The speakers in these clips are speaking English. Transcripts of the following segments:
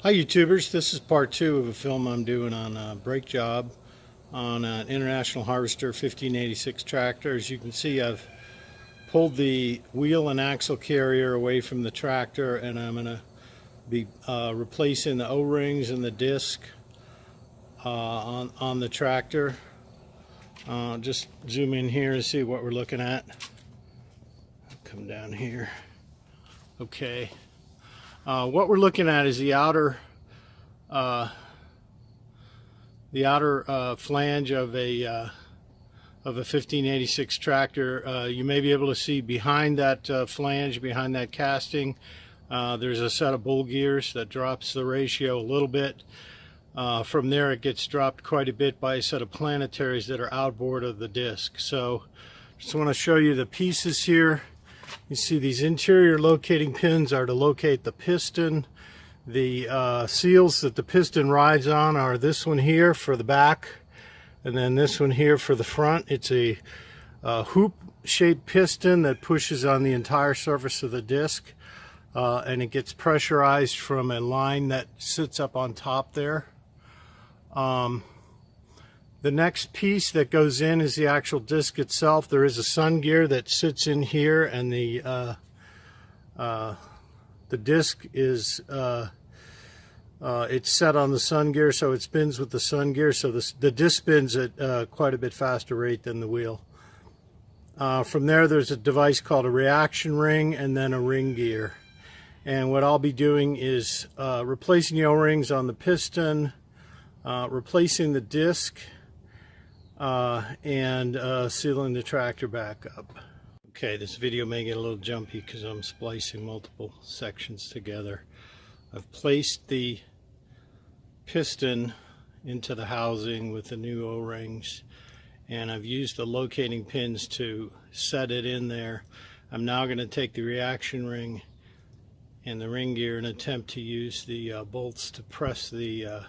Hi YouTubers, this is part 2 of a film I'm doing on a brake job on an International Harvester 1586 tractor. As you can see, I've pulled the wheel and axle carrier away from the tractor, and I'm going to be replacing the O-rings and the disc on the tractor. Just zoom in here and see what we're looking at. Come down here. Okay. What we're looking at is the outer flange of a 1586 tractor. You may be able to see behind that flange, behind that casting, there's a set of bull gears that drops the ratio a little bit. From there it gets dropped quite a bit by a set of planetaries that are outboard of the disc. So just want to show you the pieces here. You see these interior locating pins are to locate the piston. The seals that the piston rides on are this one here for the back, and then this one here for the front. It's a hoop-shaped piston that pushes on the entire surface of the disc, and it gets pressurized from a line that sits up on top there. The next piece that goes in is the actual disc itself. There is a sun gear that sits in here, and the disc is it's set on the sun gear, so it spins with the sun gear. So the disc spins at quite a bit faster rate than the wheel. From there, there's a device called a reaction ring and then a ring gear. And what I'll be doing is replacing the O-rings on the piston, replacing the disc, and sealing the tractor back up. Okay, this video may get a little jumpy because I'm splicing multiple sections together. I've placed the piston into the housing with the new O-rings, and I've used the locating pins to set it in there. I'm now going to take the reaction ring and the ring gear and attempt to use the bolts to press the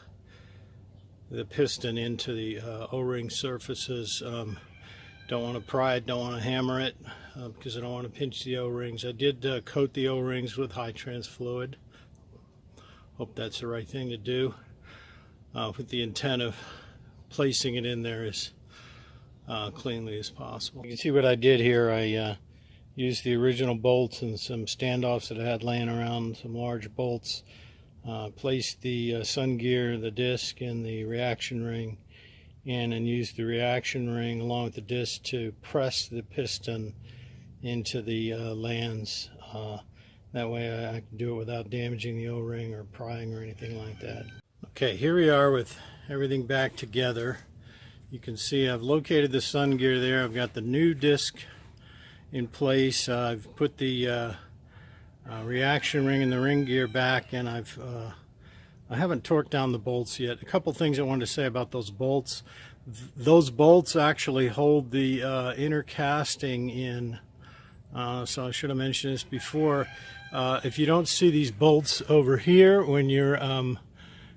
piston into the O-ring surfaces. Don't want to pry it, don't want to hammer it, because I don't want to pinch the O-rings. I did coat the O-rings with high trans fluid. Hope that's the right thing to do, with the intent of placing it in there as cleanly as possible. You can see what I did here. I used the original bolts and some standoffs that I had laying around, some large bolts. Placed the sun gear, the disc, and the reaction ring in, and used the reaction ring along with the disc to press the piston into the lands. That way I can do it without damaging the O-ring or prying or anything like that. Okay, here we are with everything back together. You can see I've located the sun gear there. I've got the new disc in place. I've put the reaction ring and the ring gear back, and I haven't torqued down the bolts yet. A couple things I wanted to say about those bolts. Those bolts actually hold the inner casting in, so I should have mentioned this before. If you don't see these bolts over here when you're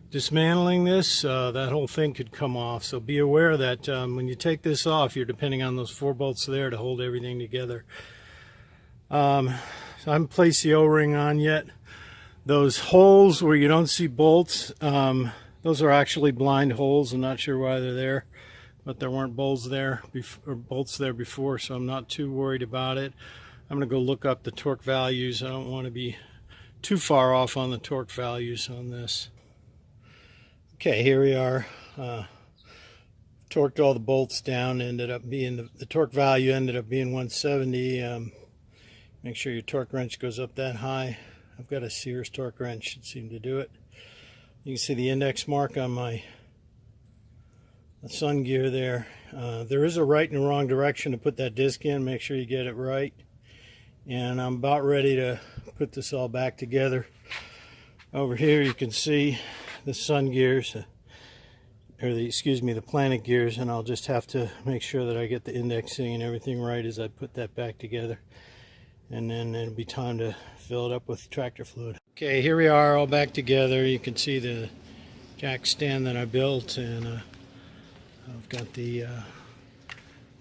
dismantling this, that whole thing could come off. So be aware that when you take this off, you're depending on those 4 bolts there to hold everything together. So I haven't placed the O-ring on yet. Those holes where you don't see bolts, those are actually blind holes. I'm not sure why they're there, but there weren't bolts there before, so I'm not too worried about it. I'm going to go look up the torque values. I don't want to be too far off on the torque values on this. Okay, here we are. Torqued all the bolts down. Ended up being the torque value ended up being 170. Make sure your torque wrench goes up that high. I've got a Sears torque wrench, should seem to do it. You can see the index mark on my sun gear there. There is a right and a wrong direction to put that disc in. Make sure you get it right. And I'm about ready to put this all back together. Over here you can see the sun gears, the planet gears, and I'll just have to make sure that I get the indexing and everything right as I put that back together. And then it'll be time to fill it up with tractor fluid. Okay, here we are all back together. You can see the jack stand that I built, and I've got the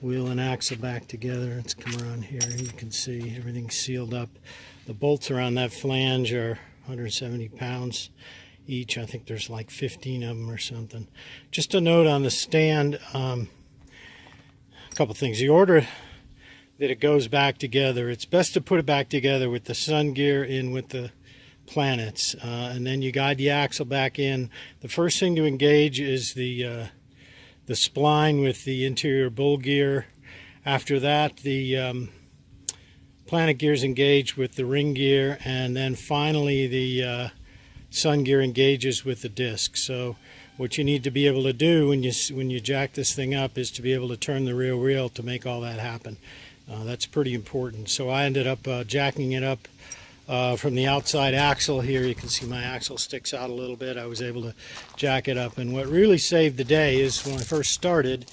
wheel and axle back together. Let's come around here. You can see everything's sealed up. The bolts around that flange are 170 pounds, each. I think there's like 15 of them or something. Just a note on the stand, a couple things. The order that it goes back together, it's best to put it back together with the sun gear in with the planets, and then you guide the axle back in. The first thing to engage is the spline with the interior bull gear. After that, the planet gears engage with the ring gear, and then finally the sun gear engages with the disc. So what you need to be able to do when you jack this thing up is to be able to turn the rear wheel to make all that happen. That's pretty important. So I ended up jacking it up from the outside axle here. You can see my axle sticks out a little bit. I was able to jack it up, and what really saved the day is when I first started,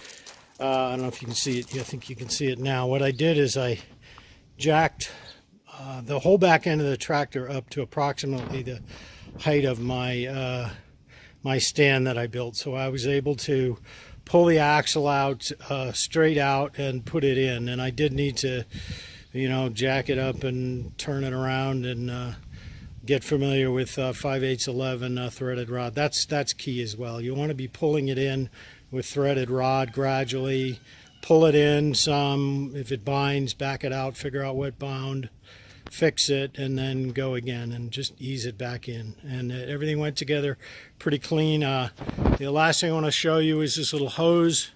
I don't know if you can see it. I think you can see it now. What I did is I jacked the whole back end of the tractor up to approximately the height of my my stand that I built. So I was able to pull the axle out straight out and put it in. And I did need to, you know, jack it up and turn it around and get familiar with 5/8 threaded rod. That's key as well. You want to be pulling it in with threaded rod gradually. Pull it in some. If it binds, back it out, figure out what bound, fix it, and then go again and just ease it back in. And everything went together pretty clean. The last thing I want to show you is this little hose.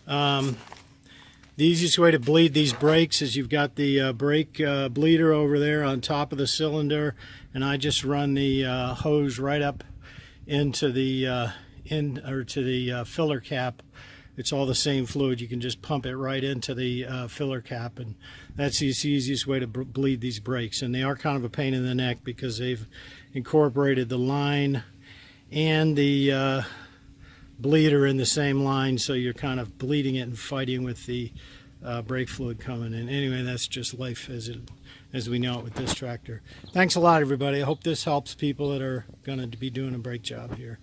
The easiest way to bleed these brakes is you've got the brake bleeder over there on top of the cylinder, and I just run the hose right up into the filler cap. It's all the same fluid. You can just pump it right into the filler cap, and that's the easiest way to bleed these brakes. And they are kind of a pain in the neck because they've incorporated the line and the bleeder in the same line, so you're kind of bleeding it and fighting with the brake fluid coming in. Anyway, that's just life as we know it with this tractor. Thanks a lot, everybody. I hope this helps people that are going to be doing a brake job here.